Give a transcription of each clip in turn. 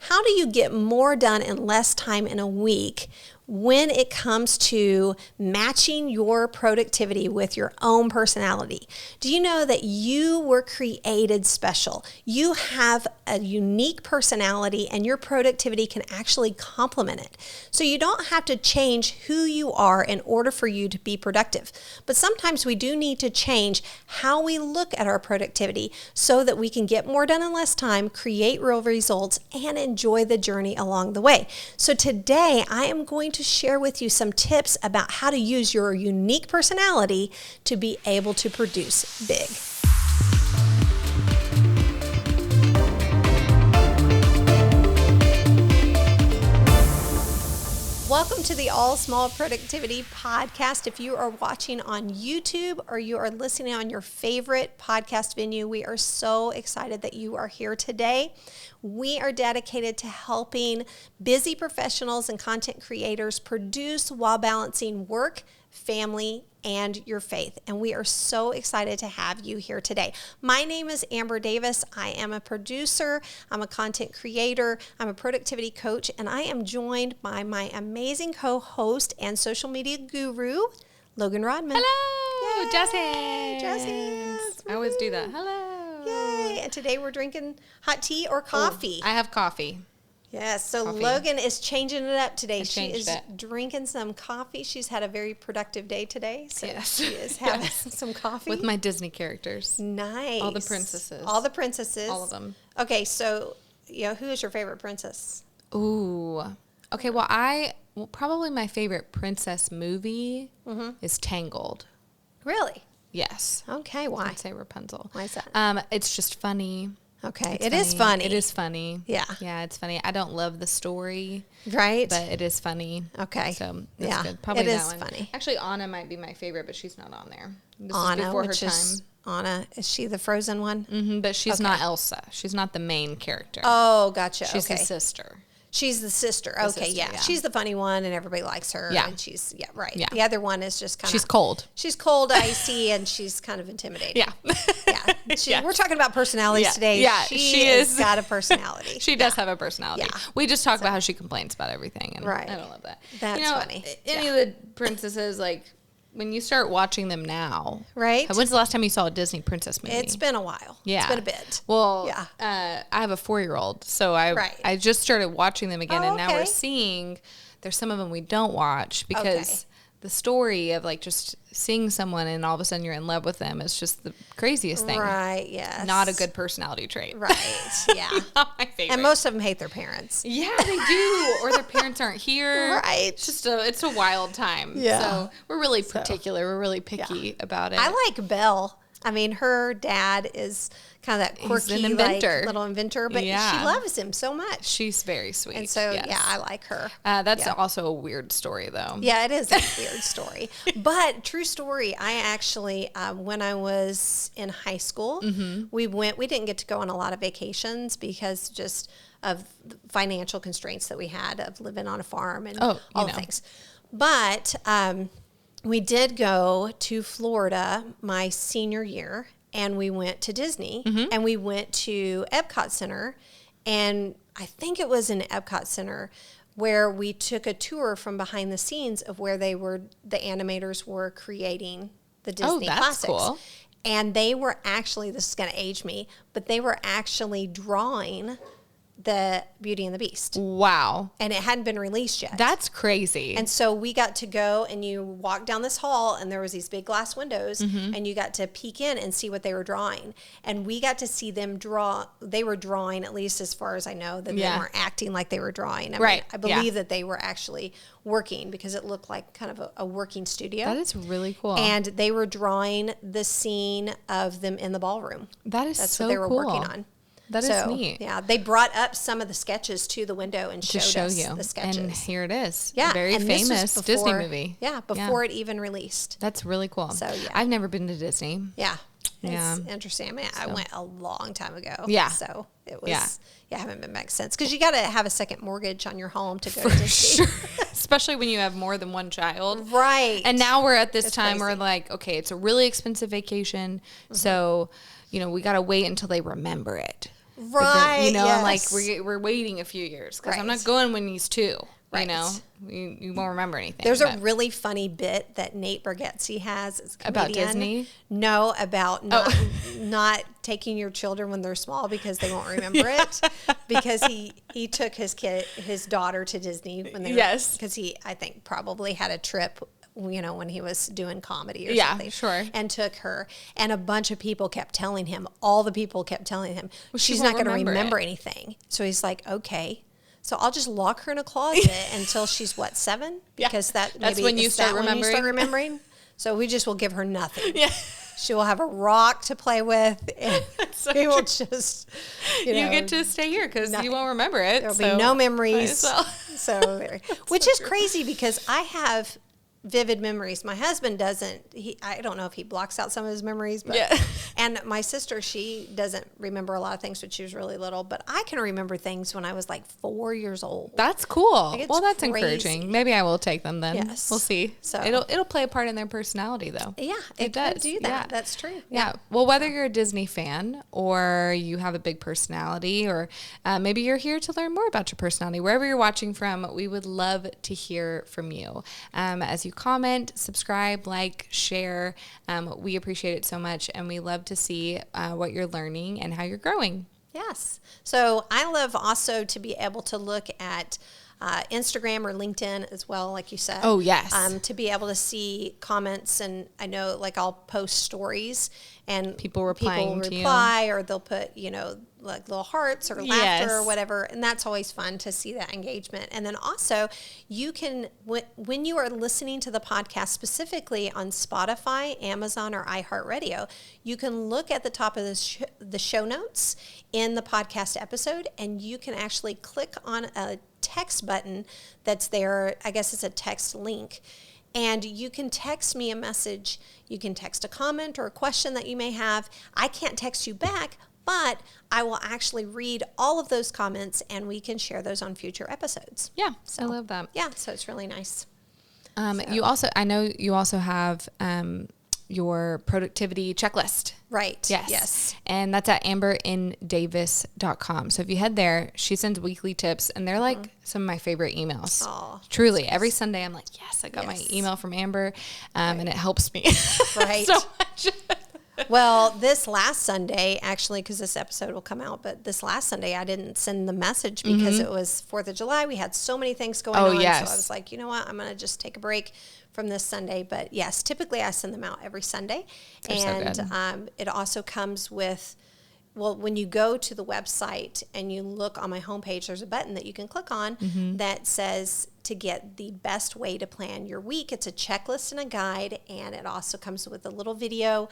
how do you get more done in less time in a week when it comes to matching your productivity with your own personality? Do you know that you were created special? You have a unique personality and your productivity can actually complement it. So you don't have to change who you are in order for you to be productive. But sometimes we do need to change how we look at our productivity so that we can get more done in less time, create real results, and enjoy the journey along the way. So today I am going to share with you some tips about how to use your unique personality to be able to produce big. Welcome to the All Small Productivity Podcast. If you are watching on YouTube or you are listening on your favorite podcast venue, we are so excited that you are here today. We are dedicated to helping busy professionals and content creators produce while balancing work, family, and your faith. And we are so excited to have you here today. My name is Amber Davis. I am a producer. I'm a content creator. I'm a productivity coach. And I am joined by my amazing co-host and social media guru, Logan Rodman. Hello, Yay. Jesse. Jesse. I always do that. Hello. Yay. And today we're drinking hot tea or coffee. I have coffee. Yes, so Coffee. Logan is changing it up today. She is it. drinking some coffee. She's had a very productive day today, so Yes. she is having some coffee. With my Disney characters. Nice. All the princesses. All the princesses. All of them. Okay, so who is your favorite princess? Ooh. Okay, well, probably my favorite princess movie is Tangled. Really? Yes. Okay, why? I'd say Rapunzel. Why is that? It's just funny. Okay, It's it is funny. It is funny. Yeah. Yeah, it's funny. I don't love the story. Right? But it is funny. Okay. So that's Yeah, good. Probably it that is one. funny. Actually, Anna might be my favorite, but she's not on there. This Anna, is before her which time. is Anna. Is she the frozen one? But she's Okay. not Elsa. She's not the main character. Oh, gotcha. She's okay. the sister. She's the sister. Okay, sister, yeah. yeah. She's the funny one, and everybody likes her. Yeah. And she's, right. Yeah. The other one is just kind of... She's cold. She's cold, icy, and she's kind of intimidating. Yeah. Yeah. Yeah. We're talking about personalities Yeah. today. Yeah, She she has is. got a personality. She does have a personality. Yeah. We just talk about how she complains about everything. And Right. I don't love that. That's funny. Any of the princesses, like, when you start watching them now. Right. When's the last time you saw a Disney princess movie? It's been a while. Yeah. It's been a bit. Well, Yeah. I have a 4-year-old, so I just started watching them again, Oh, and now okay. we're seeing there's some of them we don't watch because the story of like just seeing someone and all of a sudden you're in love with them is just the craziest thing. Right, yes. Not a good personality trait. Right, yeah. Not my favorite. And most of them hate their parents. Yeah, they do. Or their parents aren't here. Right. It's a wild time. Yeah. So we're really particular. We're really picky about it. I like Belle. I mean, her dad is kind of that quirky, He's an inventor. like, little inventor, but Yeah. she loves him so much. She's very sweet. And so, yes. yeah, I like her. That's Yeah. also a weird story, though. Yeah, it is a weird story. But true story, I actually, when I was in high school, we didn't get to go on a lot of vacations because just of the financial constraints that we had of living on a farm and all the things. But we did go to Florida my senior year, and we went to Disney, and we went to Epcot Center, and I think it was in Epcot Center where we took a tour from behind the scenes of where the animators were creating the Disney classics. Cool. And they were actually, this is going to age me, but they were actually drawing the Beauty and the Beast. Wow. And it hadn't been released yet. That's crazy. And so we got to go, and you walk down this hall, and there was these big glass windows, and you got to peek in and see what they were drawing. And we got to see them draw. They were drawing, at least as far as I know, that they weren't acting like they were drawing. I mean, I believe that they were actually working because it looked like kind of a working studio. That is really cool. And they were drawing the scene of them in the ballroom. That's That's so what they were cool. working on. That is neat. Yeah, they brought up some of the sketches to the window and To showed show us you. the sketches. And here it is. Yeah, Very and this was famous Disney before- movie. Yeah, before it even released. That's really cool. So, yeah. I've never been to Disney. Yeah. Yeah. It's interesting. I mean, I went a long time ago. Yeah. So it was, Yeah. I haven't been back since. Because you got to have a second mortgage on your home to go to Disney. Sure. Especially when you have more than one child. Right. And now we're at this It's time where crazy. like, okay, it's a really expensive vacation. So, we got to wait until they remember it. Right. And like yes. we're waiting a few years because I'm Right. not going when he's 2. Right. You won't remember anything. There's a really funny bit that Nate Bargatze has as a comedian. About Disney? No, about not taking your children when they're small because they won't remember it. Because he took his daughter to Disney when they Yes. because he, I think, probably had a trip, when he was doing comedy or Yeah, something. sure. And took her. And a bunch of people kept telling him, all the people kept telling him, she she's won't not going to remember it. anything. So he's like, okay. So I'll just lock her in a closet until she's 7? Because that's when you start remembering. So we just will give her nothing. Yeah. She will have a rock to play with, and so we will just, you get to stay here because you won't remember it. There'll be no memories. Well. Which is crazy because I have vivid memories. My husband doesn't. I don't know if he blocks out some of his memories, but and my sister, she doesn't remember a lot of things when she was really little, but I can remember things when I was like 4 years old. That's cool. Like, well, that's crazy. encouraging. Maybe I will take them then. Yes. We'll see. So it'll play a part in their personality though. Yeah, it does. could do that. Yeah. That's true. Yeah. Well, whether you're a Disney fan or you have a big personality, or maybe you're here to learn more about your personality, wherever you're watching from, we would love to hear from you. As you comment, subscribe, like, share. We appreciate it so much, and we love to see what you're learning and how you're growing. Yes. So I love also to be able to look at Instagram or LinkedIn as well, like you said. Oh, yes. To be able to see comments, and I know like I'll post stories and People replying to you. or they'll put, like little hearts or laughter or whatever. And that's always fun to see that engagement. And then also you can, when you are listening to the podcast specifically on Spotify, Amazon, or iHeartRadio, you can look at the top of the show notes in the podcast episode, and you can actually click on a text button that's there. I guess it's a text link. And you can text me a message. You can text a comment or a question that you may have. I can't text you back, but I will actually read all of those comments, and we can share those on future episodes. Yeah, so, I love that. Yeah, so it's really nice. I know you also have your productivity checklist. Right. Yes. And that's at amberanddavis.com. So if you head there, she sends weekly tips, and they're like some of my favorite emails. Oh, truly. Every Sunday I'm like, yes, I got my email from Amber, and it helps me right. so much. Well, this last Sunday, actually, because this episode will come out, but this last Sunday I didn't send the message because it was 4th of July. We had so many things going on. Yes. So I was like, you know what? I'm going to just take a break from this Sunday. But yes, typically I send them out every Sunday. They're so And it also comes with, well, when you go to the website and you look on my homepage, there's a button that you can click on that says to get the best way to plan your week. It's a checklist and a guide, and it also comes with a little video.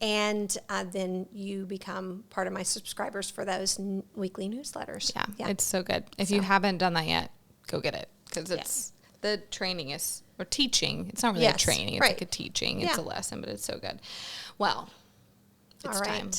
And then you become part of my subscribers for those weekly newsletters. Yeah, it's so good. If you haven't done that yet, go get it, because it's the training is, or teaching. It's not really a training. It's like a teaching. It's a lesson, but it's so good. Well, it's time.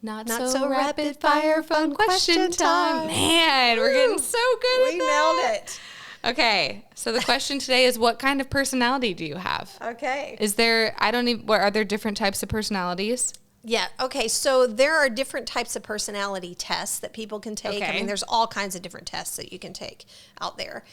Not so rapid fire fun question time. Man, we're getting so good at that. We nailed it. Okay, so the question today is, what kind of personality do you have? Okay. Is there, are there different types of personalities? Yeah. Okay. So there are different types of personality tests that people can take. Okay. I mean, there's all kinds of different tests that you can take out there.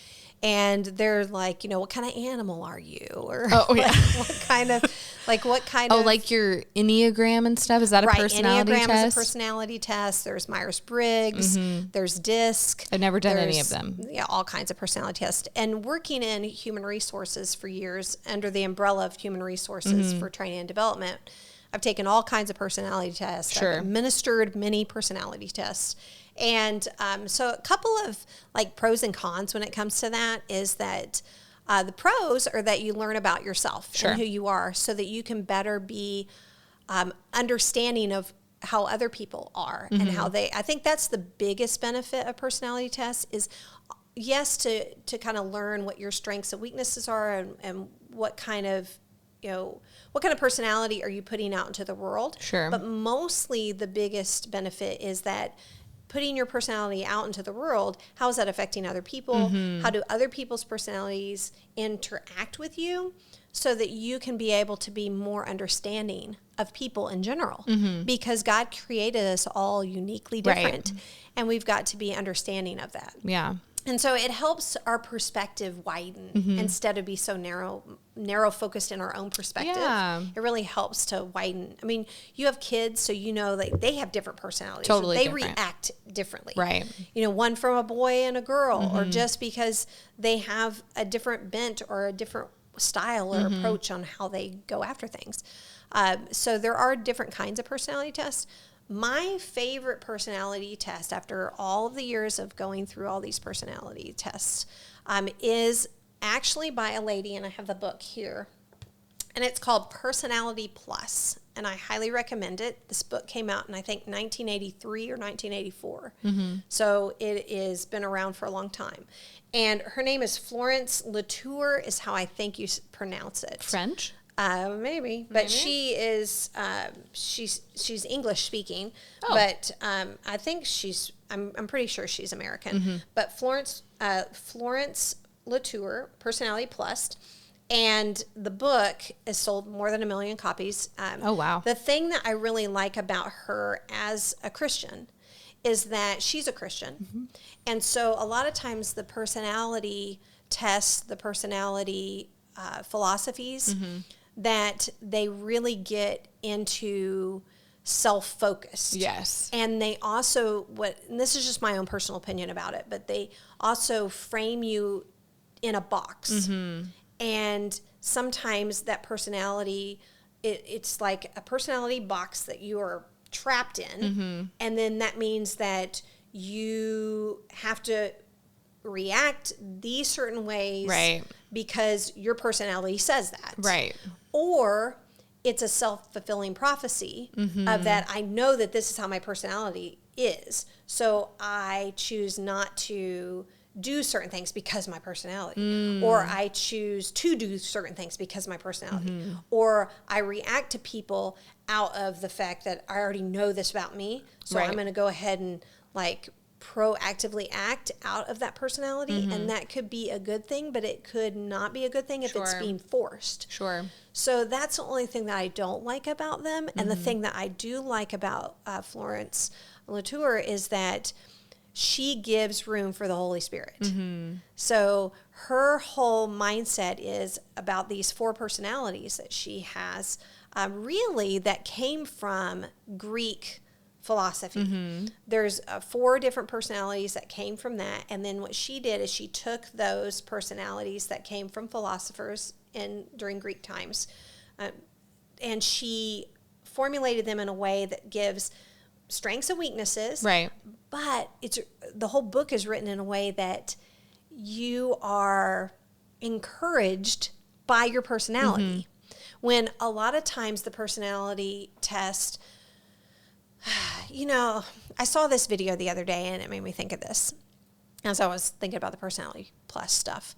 And they're like, what kind of animal are you? Or what kind of. Oh, like your Enneagram and stuff? Is that a personality test? Enneagram is a personality test. There's Myers-Briggs. There's DISC. I've never done any of them. Yeah, all kinds of personality tests. And working in human resources for years under the umbrella of human resources for training and development, I've taken all kinds of personality tests. Sure. I've administered many personality tests. And so a couple of like pros and cons when it comes to that is that the pros are that you learn about yourself and who you are, so that you can better be understanding of how other people are and how I think that's the biggest benefit of personality tests is, yes, to kind of learn what your strengths and weaknesses are, and what kind of personality are you putting out into the world. Sure. But mostly the biggest benefit is that putting your personality out into the world, how is that affecting other people? How do other people's personalities interact with you, so that you can be able to be more understanding of people in general? Because God created us all uniquely different, and we've got to be understanding of that. Yeah. And so it helps our perspective widen instead of be so narrow focused in our own perspective. Yeah. It really helps to widen. I mean, you have kids, so you know that they have different personalities. Totally they different. react differently. Right. You know, one from a boy and a girl, or just because they have a different bent or a different style or approach on how they go after things. So there are different kinds of personality tests. My favorite personality test, after all of the years of going through all these personality tests, is actually by a lady, and I have the book here, and it's called Personality Plus, and I highly recommend it. This book came out in, I think, 1983 or 1984, so it has been around for a long time. And her name is Florence Latour, is how I think you pronounce it. French? Maybe, but she is she's English speaking, but I think I'm pretty sure she's American. But Florence Latour, Personality Plus, and the book is sold more than 1 million copies. Oh wow! The thing that I really like about her as a Christian is that she's a Christian, and so a lot of times the personality tests, the personality philosophies, that they really get into self-focused. Yes. And they also, and this is just my own personal opinion about it, but they also frame you in a box. And sometimes that personality, it's like a personality box that you are trapped in. And then that means that you have to react these certain ways, right, because your personality says that, right, or it's a self-fulfilling prophecy of that. I know that this is how my personality is, so I choose not to do certain things because of my personality, or I choose to do certain things because of my personality, or I react to people out of the fact that I already know this about me, so I'm going to go ahead and like proactively act out of that personality, and that could be a good thing, but it could not be a good thing if it's being forced. So that's the only thing that I don't like about them. And the thing that I do like about Florence Latour is that she gives room for the Holy Spirit. So her whole mindset is about these 4 personalities that she has, really that came from Greek philosophy. There's 4 different personalities that came from that, and then what she did is she took those personalities that came from philosophers during Greek times, and she formulated them in a way that gives strengths and weaknesses. Right. But the whole book is written in a way that you are encouraged by your personality. When a lot of times the personality test, you know, I saw this video the other day and it made me think of this as I was thinking about the Personality Plus stuff.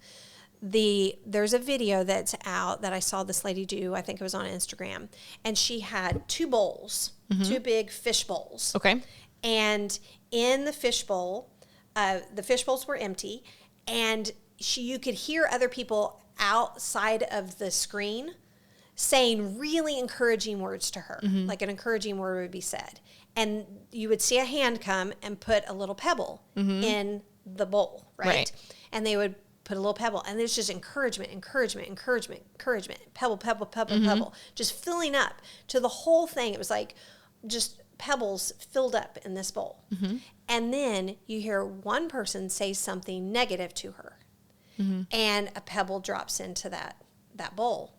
There's a video that's out that I saw this lady do. I think it was on Instagram, and she had 2 bowls, 2 big fish bowls. Okay. And in the fish bowl, the fish bowls were empty, and you could hear other people outside of the screen saying really encouraging words to her, like an encouraging word would be said. And you would see a hand come and put a little pebble in the bowl, right? And they would put a little pebble, and there's just encouragement, pebble, pebble, just filling up to the whole thing. It was like just pebbles filled up in this bowl. And then you hear one person say something negative to her, and a pebble drops into that bowl.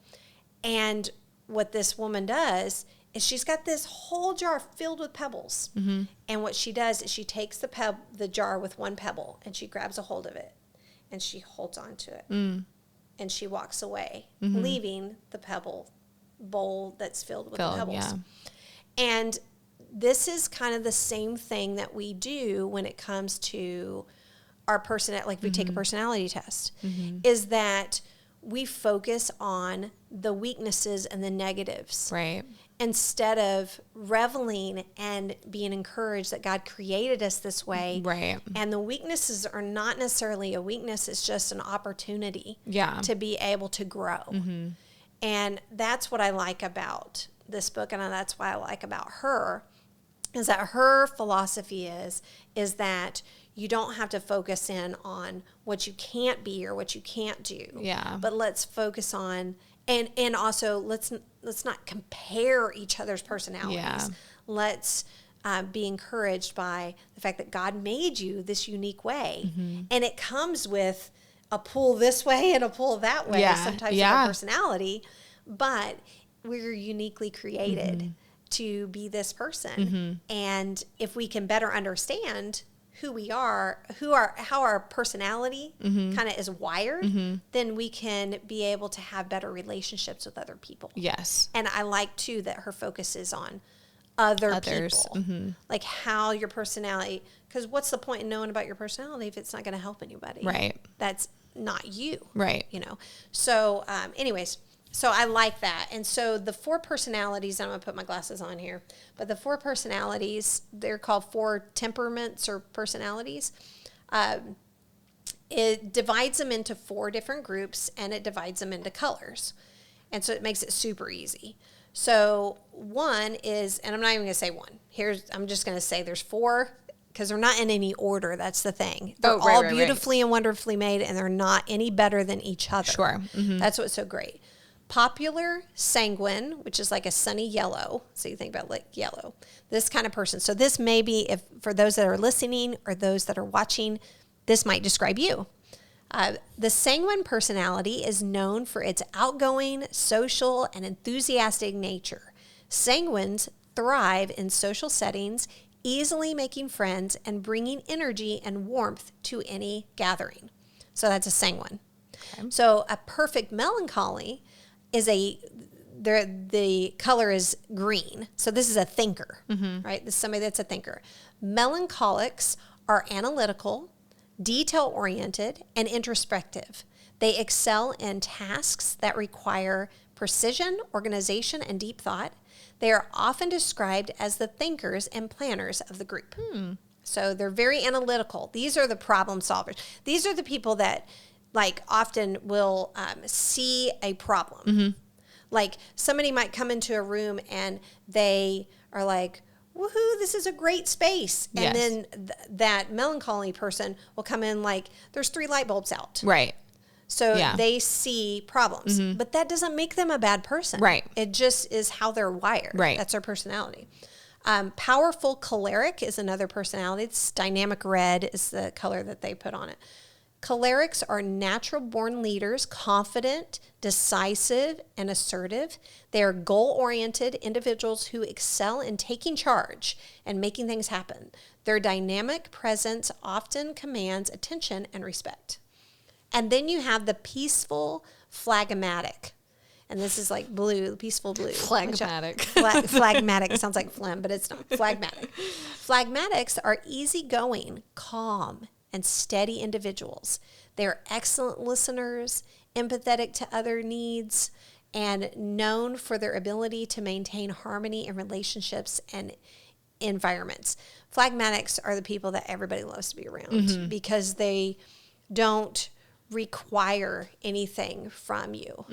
And what this woman does is she's got this whole jar filled with pebbles. And what she does is she takes the jar with one pebble, and she grabs a hold of it, and she holds on to it. And she walks away, leaving the pebble bowl that's filled with the pebbles. Yeah. And this is kind of the same thing that we do when it comes to our personality, like we take a personality test, is that we focus on the weaknesses and the negatives. Right. instead of reveling and being encouraged that God created us this way. Right. And the weaknesses are not necessarily a weakness. It's just an opportunity Yeah. to be able to grow. Mm-hmm. And that's what I like about this book. And that's why I like about her, is that her philosophy is that you don't have to focus in on what you can't be or what you can't do. Yeah. But let's focus on, and also let's not compare each other's personalities. Yeah. Let's be encouraged by the fact that God made you this unique way. Mm-hmm. And it comes with a pull this way and a pull that way, some types of a personality. But we're uniquely created to be this person. And if we can better understand who we are, how our personality kind of is wired, then we can be able to have better relationships with other people. Yes. And I like too that her focus is on others. People, like how your personality, because what's the point in knowing about your personality if it's not going to help anybody? Right. That's not you. Right. So anyways, so I like that. And so the 4 personalities, I'm going to put my glasses on here, but the 4 personalities, they're called 4 temperaments or personalities. It divides them into 4 different groups, and it divides them into colors. And so it makes it super easy. So 1 is, and I'm not even going to say 1. I'm just going to say there's 4, because they're not in any order. That's the thing. They're all beautifully and wonderfully made, and they're not any better than each other. Sure. Mm-hmm. That's what's so great. Popular sanguine, which is like a sunny yellow. So you think about like yellow. This kind of person. So this may be, if for those that are listening or those that are watching, this might describe you. The sanguine personality is known for its outgoing, social, and enthusiastic nature. Sanguines thrive in social settings, easily making friends and bringing energy and warmth to any gathering. So that's a sanguine. Okay. So a perfect melancholy is the color is green. So this is a thinker, right? This is somebody that's a thinker. Melancholics are analytical, detail-oriented, and introspective. They excel in tasks that require precision, organization, and deep thought. They are often described as the thinkers and planners of the group. So they're very analytical. These are the problem solvers. These are the people that like often will see a problem. Like somebody might come into a room and they are like, woohoo, this is a great space. And then that melancholy person will come in like, there's 3 light bulbs out. Right. So they see problems. But that doesn't make them a bad person. Right. It just is how they're wired. Right. That's their personality. Powerful choleric is another personality. It's dynamic red is the color that they put on it. Cholerics are natural-born leaders, confident, decisive, and assertive. They are goal-oriented individuals who excel in taking charge and making things happen. Their dynamic presence often commands attention and respect. And then you have the peaceful phlegmatic. And this is like blue, peaceful blue. Phlegmatic. Phlegmatic sounds like phlegm, but it's not. Phlegmatic. Phlegmatics are easygoing, calm, and steady individuals. They are excellent listeners, empathetic to other needs, and known for their ability to maintain harmony in relationships and environments. Phlegmatics are the people that everybody loves to be around because they don't require anything from you.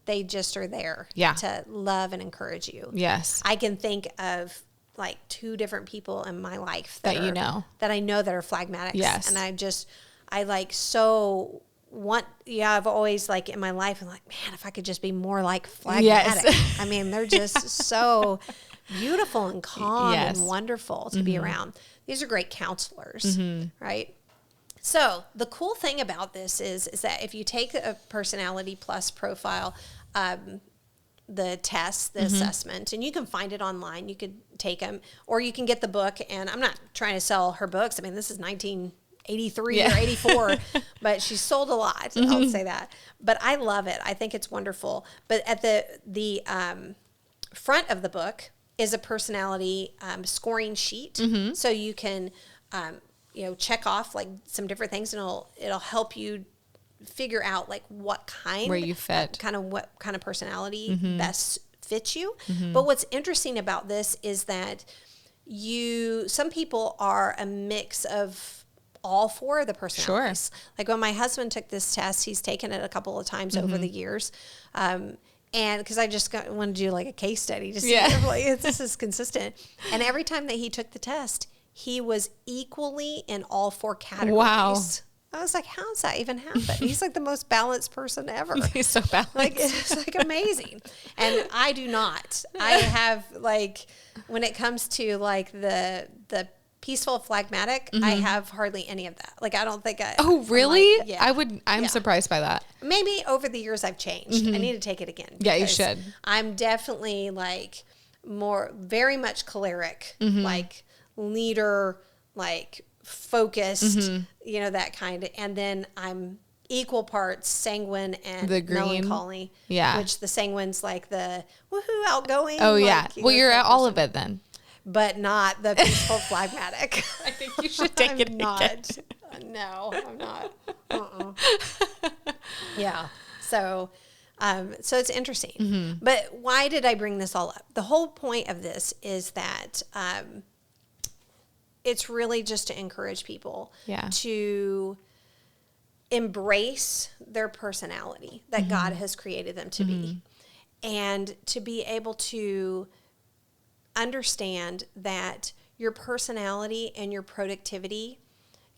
They just are there to love and encourage you. Yes. I can think of like 2 different people in my life that I know that are phlegmatics. Yes. And I like so want, I've always like in my life, I'm like, man, if I could just be more like phlegmatic. Yes. I mean, they're just so beautiful and calm and wonderful to be around. These are great counselors, right? So the cool thing about this is that if you take a personality plus profile, the test, the assessment, and you can find it online. You could take them, or you can get the book. And I'm not trying to sell her books. I mean, this is 1983 or 84, but she sold a lot. I'll say that. But I love it. I think it's wonderful. But at the front of the book is a personality scoring sheet, so you can check off like some different things, and it'll help you figure out like what kind, where you fit, what kind of personality best fit you. But what's interesting about this is that some people are a mix of all four of the personalities. Sure. Like when my husband took this test, he's taken it a couple of times over the years. And because I just wanted to do like a case study to see if this is consistent. And every time that he took the test, he was equally in all four categories. Wow. I was like, how does that even happen? He's like the most balanced person ever. He's so balanced. Like, it's like amazing. And I do not. I have like, when it comes to like the peaceful phlegmatic, I have hardly any of that. Like, I don't think Oh, really? Like, yeah. I'm surprised by that. Maybe over the years I've changed. I need to take it again. Yeah, you should. I'm definitely like very much choleric, like leader, like focused, that kind of, and then I'm equal parts sanguine and melancholy. Yeah. Which the sanguine's like the woohoo outgoing. Oh yeah. Well, you're at all of it then. But not the peaceful phlegmatic. I think you should take it not. No, I'm not. Yeah. So it's interesting. But why did I bring this all up? The whole point of this is that it's really just to encourage people to embrace their personality that God has created them to be, and to be able to understand that your personality and your productivity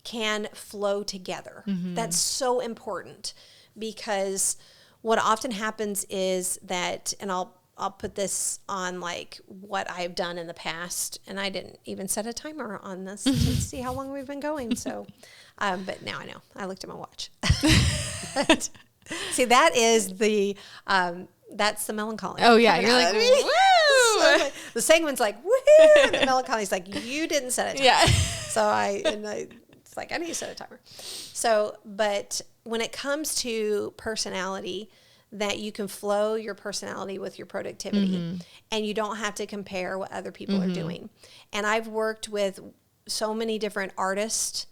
can flow together. That's so important, because what often happens is that, and I'll put this on like what I've done in the past, and I didn't even set a timer on this to see how long we've been going. So, but now I know. I looked at my watch. See, that is that's the melancholy. Oh yeah, you're like, woo! So the sanguine's like, woohoo! And the melancholy's like, you didn't set a timer. Yeah. So it's like, I need to set a timer. So, but when it comes to personality, that you can flow your personality with your productivity, and you don't have to compare what other people are doing. And I've worked with so many different artists,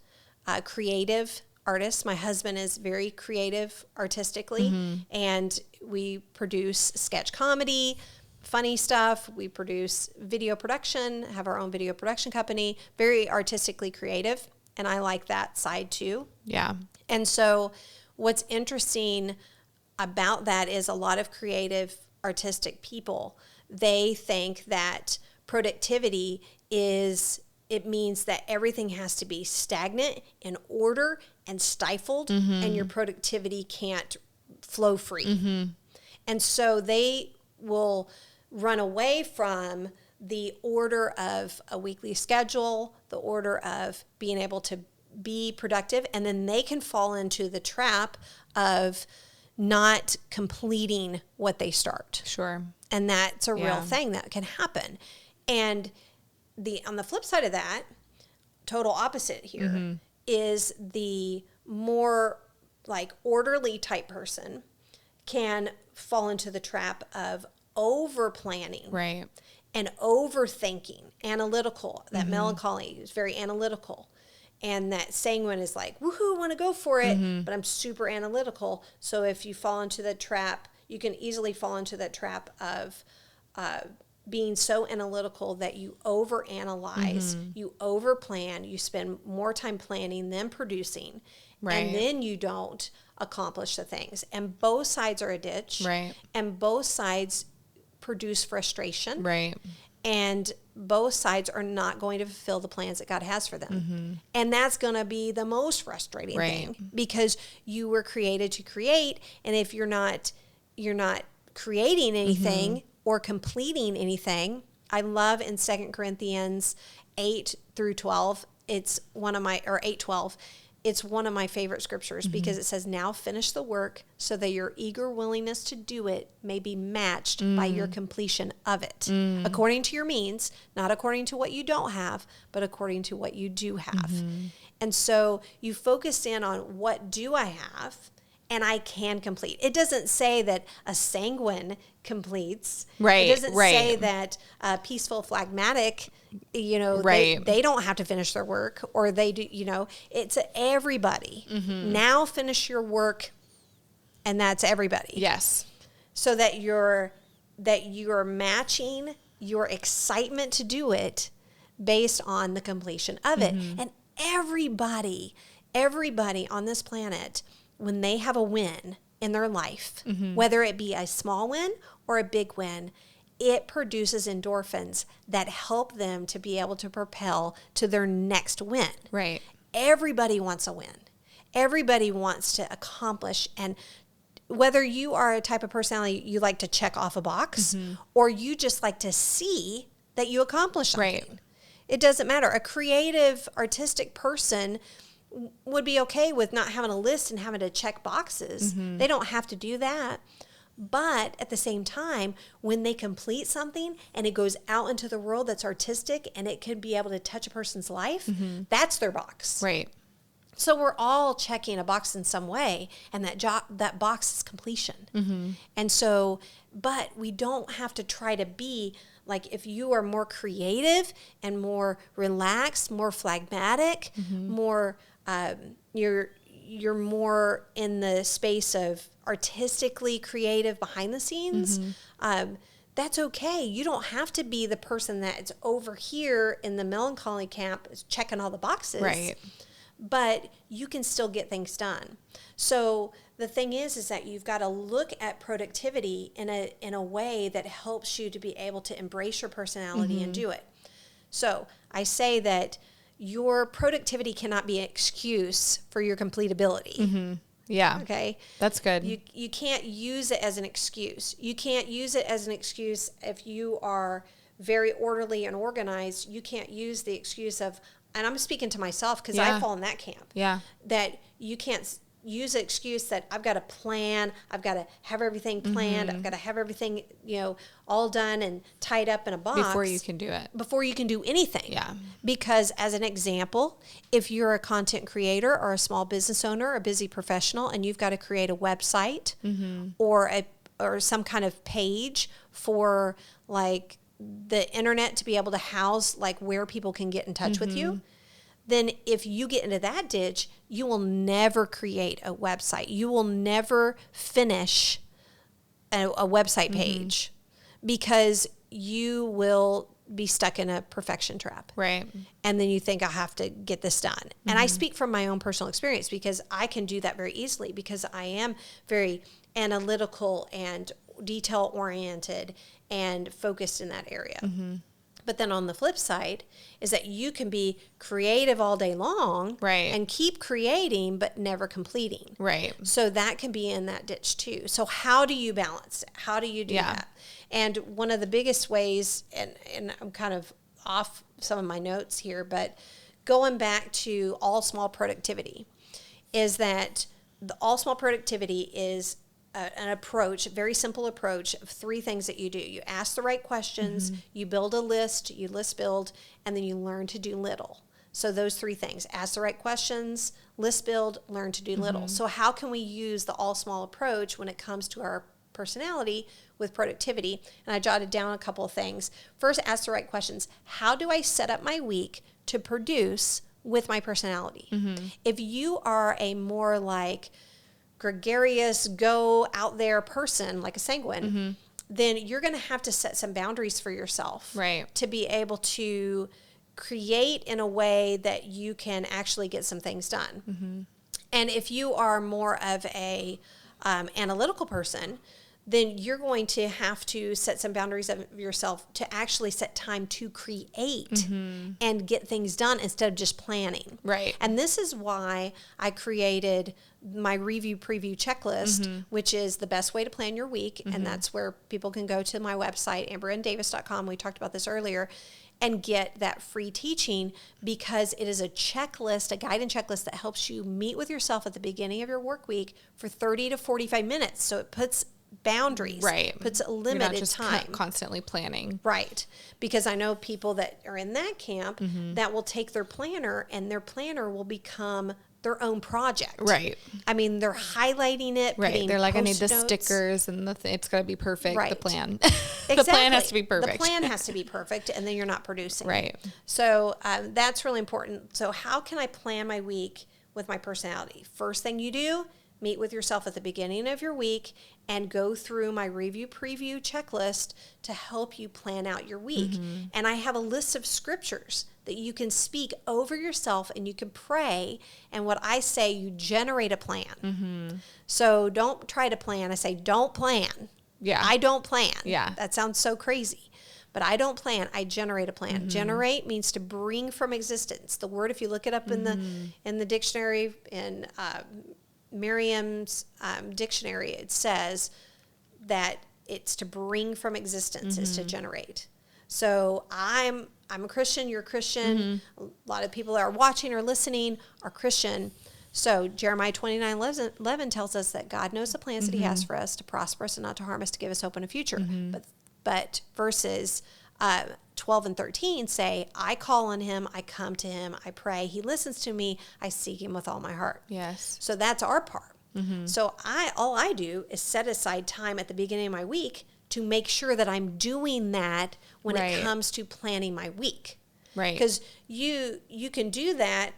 creative artists. My husband is very creative artistically, and we produce sketch comedy, funny stuff. We produce video production, have our own video production company, very artistically creative. And I like that side too. Yeah. And so what's interesting about that is a lot of creative, artistic people, they think that productivity it means that everything has to be stagnant, in order, and stifled, and your productivity can't flow free. And so they will run away from the order of a weekly schedule, the order of being able to be productive, and then they can fall into the trap of not completing what they start. Sure. And that's a real thing that can happen. And on the flip side of that, total opposite here, is the more like orderly type person can fall into the trap of over planning. Right. And overthinking, analytical. That melancholy is very analytical. And that sanguine is like, woohoo, I want to go for it, but I'm super analytical. So if you fall into the trap, you can easily fall into that trap of being so analytical that you overanalyze, you overplan, you spend more time planning than producing, and then you don't accomplish the things. And both sides are a ditch, and both sides produce frustration, and both sides are not going to fulfill the plans that God has for them. And that's going to be the most frustrating thing, because you were created to create, and if you're not creating anything or completing anything. I love in 2 Corinthians 8-12, it's one of my, or 8:12, it's one of my favorite scriptures, because it says, now finish the work so that your eager willingness to do it may be matched by your completion of it, according to your means, not according to what you don't have, but according to what you do have. And so you focus in on, what do I have and I can complete. It doesn't say that a sanguine completes. Right. It doesn't say that a peaceful phlegmatic, they don't have to finish their work, or they do, it's everybody. Now finish your work, and that's everybody. Yes. So that your that you are matching your excitement to do it based on the completion of it. And everybody on this planet, when they have a win in their life, whether it be a small win or a big win, it produces endorphins that help them to be able to propel to their next win. Right. Everybody wants a win. Everybody wants to accomplish. And whether you are a type of personality you like to check off a box or you just like to see that you accomplish something. Right. It doesn't matter. A creative, artistic person would be okay with not having a list and having to check boxes. They don't have to do that. But at the same time, when they complete something and it goes out into the world that's artistic and it could be able to touch a person's life, that's their box. Right. So we're all checking a box in some way, and that box is completion. And so, but we don't have to try to be like, if you are more creative and more relaxed, more phlegmatic, more you're more in the space of artistically creative behind the scenes. That's okay. You don't have to be the person that's over here in the melancholy camp checking all the boxes. Right. But you can still get things done. So the thing is that you've got to look at productivity in a way that helps you to be able to embrace your personality and do it. So I say that your productivity cannot be an excuse for your completability. Yeah. Okay. That's good. You can't use it as an excuse. You can't use it as an excuse if you are very orderly and organized. You can't use the excuse of, and I'm speaking to myself because I fall in that camp. Yeah. That you can't use an excuse that I've got a plan, I've got to have everything planned, I've got to have everything, all done and tied up in a box. Before you can do it. Before you can do anything. Yeah. Because as an example, if you're a content creator or a small business owner or a busy professional and you've got to create a website or some kind of page for like the internet to be able to house like where people can get in touch with you, then if you get into that ditch, you will never create a website. You will never finish a website page because you will be stuck in a perfection trap. Right. And then you think, I have to get this done. And I speak from my own personal experience because I can do that very easily because I am very analytical and detail-oriented and focused in that area. But then on the flip side is that you can be creative all day long and keep creating but never completing. Right. So that can be in that ditch too. So how do you balance it? How do you do that? And one of the biggest ways, and I'm kind of off some of my notes here, but going back to all small productivity is that the all small productivity is an approach, a very simple approach of 3 things that you do. You ask the right questions, you build a list, you list build, and then you learn to do little. So those 3 things: ask the right questions, list build, learn to do little. So how can we use the all small approach when it comes to our personality with productivity? And I jotted down a couple of things. First, ask the right questions. How do I set up my week to produce with my personality? If you are a more like gregarious, go out there person, like a sanguine, then you're going to have to set some boundaries for yourself to be able to create in a way that you can actually get some things done. And if you are more of a analytical person, then you're going to have to set some boundaries of yourself to actually set time to create and get things done instead of just planning. Right. And this is why I created my review preview checklist, which is the best way to plan your week. And that's where people can go to my website, amberanddavis.com. We talked about this earlier, and get that free teaching because it is a checklist, a guide and checklist that helps you meet with yourself at the beginning of your work week for 30 to 45 minutes. So it puts boundaries, puts a limited You're not just time. Constantly planning. Right. Because I know people that are in that camp that will take their planner and their planner will become their own project. Right. I mean, they're highlighting it. Right. They're like, I need the notes. Stickers and it's got to be perfect. Right. The plan. Exactly. The plan has to be perfect. The plan has to be perfect, and then you're not producing. Right. So that's really important. So how can I plan my week with my personality? First thing you do, meet with yourself at the beginning of your week and go through my review preview checklist to help you plan out your week. And I have a list of scriptures that you can speak over yourself and you can pray. And what I say, you generate a plan. So don't try to plan. I say, don't plan. Yeah. I don't plan. Yeah. That sounds so crazy. But I don't plan. I generate a plan. Generate means to bring from existence. The word, if you look it up in the dictionary, in Merriam's dictionary, it says that it's to bring from existence, is to generate. So I'm a Christian. You're a Christian. A lot of people that are watching or listening are Christian. So Jeremiah 29:11 tells us that God knows the plans that he has for us, to prosper us and not to harm us, to give us hope in a future. But verses 12 and 13 say, I call on him, I come to him, I pray. He listens to me, I seek him with all my heart. Yes. So that's our part. So all I do is set aside time at the beginning of my week to make sure that I'm doing that when it comes to planning my week. Right. Because you can do that,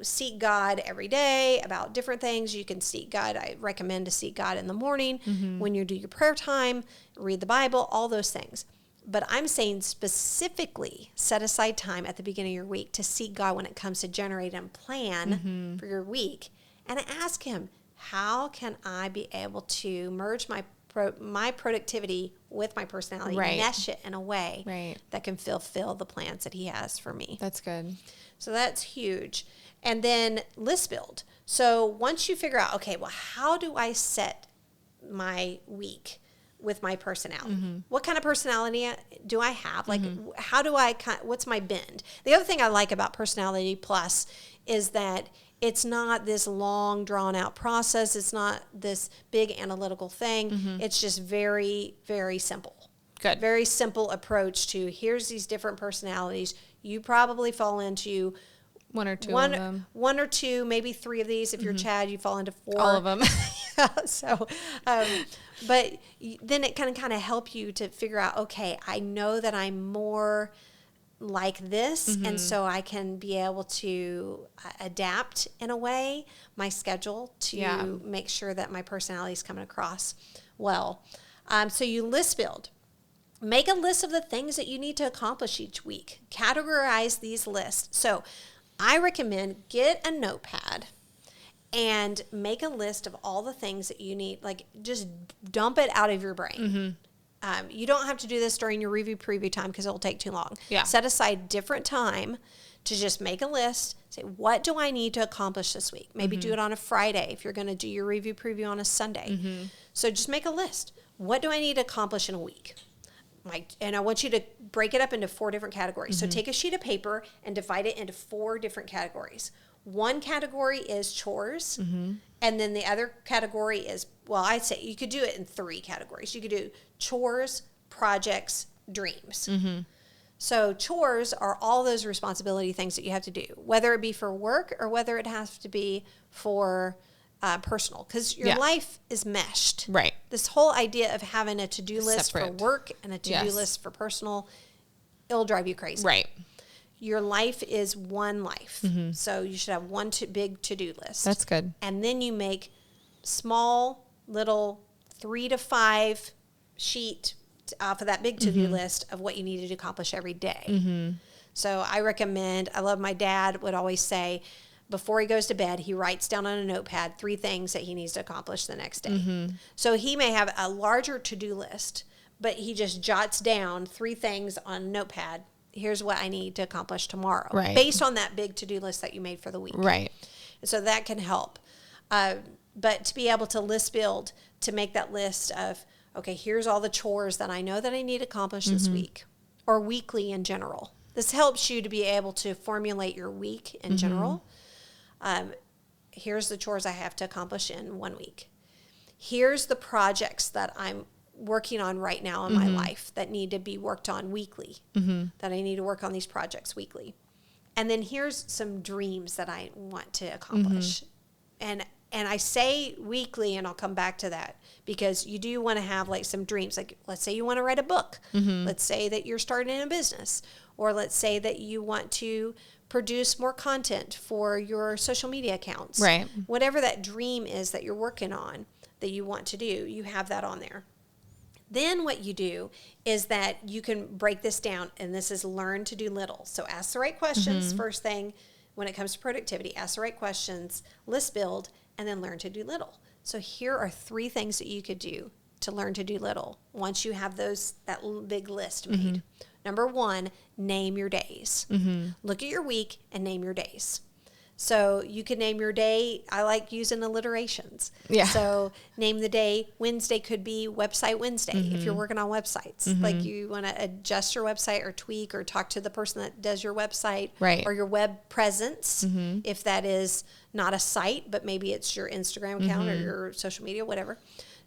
seek God every day about different things. You can seek God. I recommend to seek God in the morning when you do your prayer time, read the Bible, all those things. But I'm saying specifically set aside time at the beginning of your week to seek God when it comes to generate and plan for your week. And ask him, how can I be able to merge my productivity with my personality, mesh it in a way that can fulfill the plans that he has for me. That's good. So that's huge. And then list build. So once you figure out, okay, well, how do I set my week with my personality? What kind of personality do I have? Like, how do what's my bend? The other thing I like about Personality Plus is that it's not this long, drawn-out process. It's not this big analytical thing. It's just very, very simple. Good. Very simple approach to, here's these different personalities. You probably fall into one or two of them. One or two, maybe three of these. If you're Chad, you fall into four. All of them. So, but then it can kind of help you to figure out, okay, I know that I'm more like this, and so I can be able to adapt in a way my schedule to make sure that my personality is coming across well. So you list build. Make a list of the things that you need to accomplish each week. Categorize these lists. So I recommend get a notepad and make a list of all the things that you need. Like, just dump it out of your brain. You don't have to do this during your review preview time because it'll take too long. Yeah. Set aside different time to just make a list. Say, what do I need to accomplish this week? Maybe do it on a Friday if you're going to do your review preview on a Sunday. So just make a list. What do I need to accomplish in a week? And I want you to break it up into 4 different categories. So take a sheet of paper and divide it into 4 different categories. One category is chores, and then the other category is, well, I'd say you could do it in 3 categories. You could do chores, projects, dreams. So chores are all those responsibility things that you have to do, whether it be for work or whether it has to be for personal, because your life is meshed. Right. This whole idea of having a to-do list for work and a to-do list for personal, it'll drive you crazy. Right. Your life is one life. So you should have one big to-do list. That's good. And then you make small, little 3 to 5 sheet off of that big to-do list of what you needed to accomplish every day. So I recommend, I love, my dad would always say, before he goes to bed, he writes down on a notepad 3 things that he needs to accomplish the next day. So he may have a larger to-do list, but he just jots down 3 things on a notepad. Here's what I need to accomplish tomorrow, based on that big to-do list that you made for the week. Right. So that can help. But to be able to list build, to make that list of, okay, here's all the chores that I know that I need to accomplish this week, or weekly in general. This helps you to be able to formulate your week in general. Here's the chores I have to accomplish in 1 week. Here's the projects that I'm working on right now in my life that need to be worked on weekly, that I need to work on these projects weekly. And then here's some dreams that I want to accomplish. And I say weekly, and I'll come back to that, because you do want to have like some dreams. Like, let's say you want to write a book. Let's say that you're starting a business, or let's say that you want to produce more content for your social media accounts. Right. Whatever that dream is that you're working on that you want to do, you have that on there. Then what you do is that you can break this down, and this is learn to do little. So ask the right questions. First thing when it comes to productivity, ask the right questions, list build, and then learn to do little. So here are 3 things that you could do to learn to do little once you have that big list made. Number 1, name your days. Look at your week and name your days. So you can name your day. I like using alliterations. Yeah. So name the day. Wednesday could be Website Wednesday if you're working on websites. Like you want to adjust your website or tweak or talk to the person that does your website. Right. Or your web presence, if that is not a site, but maybe it's your Instagram account or your social media, whatever.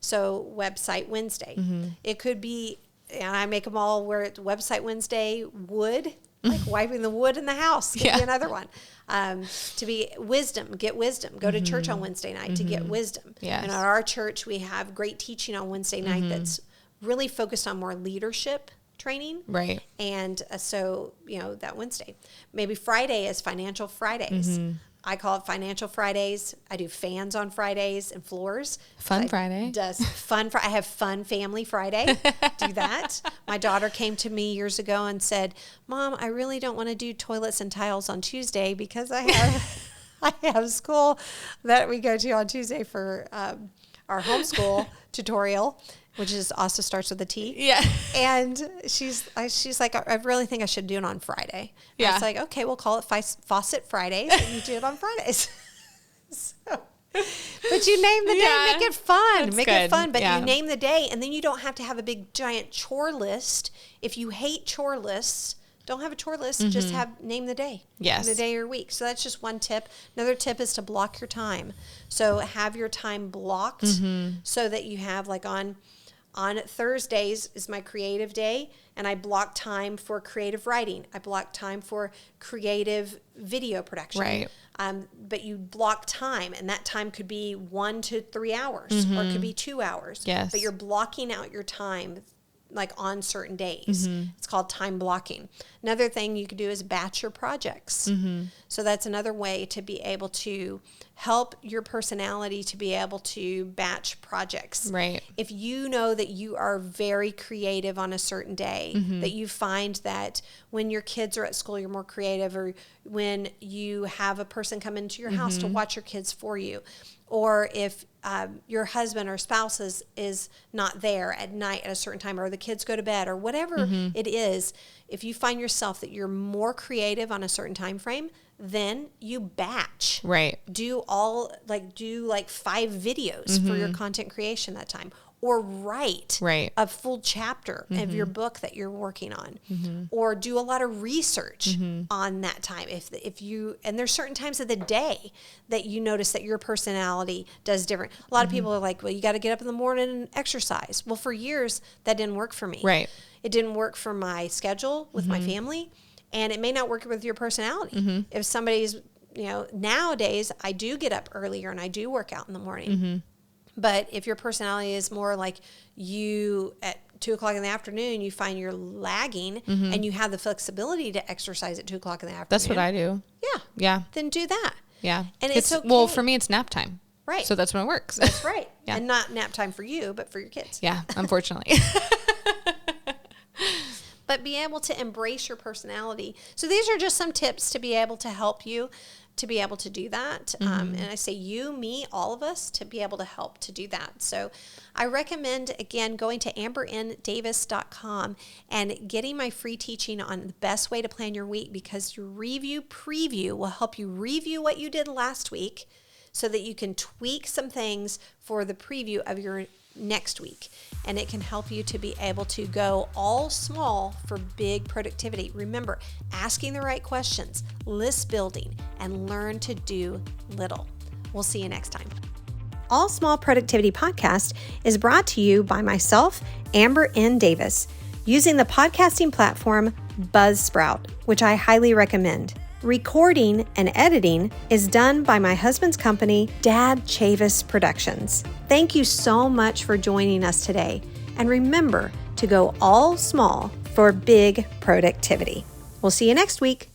So Website Wednesday. It could be, and I make them all where it's Website Wednesday wood, like wiping the wood in the house. Could be another one. To be wisdom, get wisdom. Go to church on Wednesday night to get wisdom. Yes. And at our church, we have great teaching on Wednesday night that's really focused on more leadership training. Right. And so, that Wednesday. Maybe Friday is Financial Fridays. I call it Financial Fridays. I do fans on Fridays and floors. Fun Friday. I have Fun Family Friday. Do that. My daughter came to me years ago and said, "Mom, I really don't want to do toilets and tiles on Tuesday because I have school that we go to on Tuesday for our homeschool tutorial." Which also starts with a T. Yeah. And she's like, I really think I should do it on Friday. Yeah. It's like, okay, we'll call it Faucet Fridays, and you do it on Fridays. But you name the day, make it fun. Make it fun, but you name the day, and then you don't have to have a big giant chore list. If you hate chore lists, don't have a chore list. Just name the day. Yes. The day or week. So that's just one tip. Another tip is to block your time. So have your time blocked so that you have on Thursdays is my creative day, and I block time for creative writing. I block time for creative video production. Right. But you block time, and that time could be 1 to 3 hours, or it could be 2 hours. Yes. But you're blocking out your time on certain days. It's called time blocking. Another thing you could do is batch your projects. So that's another way to be able to help your personality to be able to batch projects. Right. If you know that you are very creative on a certain day, that you find that when your kids are at school, you're more creative, or when you have a person come into your house to watch your kids for you, or if your husband or spouse is not there at night at a certain time, or the kids go to bed, or whatever it is, if you find yourself that you're more creative on a certain time frame, then you batch. Right. Do 5 videos for your content creation that time. Or write a full chapter of your book that you're working on, or do a lot of research on that time. If you, and there's certain times of the day that you notice that your personality does different. A lot of people are like, well, you got to get up in the morning and exercise. Well, for years that didn't work for me. Right. It didn't work for my schedule with my family, and it may not work with your personality. If somebody's, nowadays I do get up earlier and I do work out in the morning. But if your personality is more like you at 2:00 in the afternoon, you find you're lagging and you have the flexibility to exercise at 2:00 in the afternoon. That's what I do. Yeah. Yeah. Then do that. Yeah. And it's okay. Well, for me, it's nap time. Right. So that's when it works. That's right. Yeah. And not nap time for you, but for your kids. Yeah, unfortunately. But be able to embrace your personality. So these are just some tips to be able to help you to be able to do that. And I say you, me, all of us to be able to help to do that. So I recommend, again, going to amberndavis.com and getting my free teaching on the best way to plan your week, because your review preview will help you review what you did last week so that you can tweak some things for the preview of your next week. And it can help you to be able to go all small for big productivity. Remember, asking the right questions, list building, and learn to do little. We'll see you next time. All Small Productivity Podcast is brought to you by myself, Amber and Davis, using the podcasting platform Buzzsprout, which I highly recommend. Recording and editing is done by my husband's company, Dad Chavis Productions. Thank you so much for joining us today. And remember to go all small for big productivity. We'll see you next week.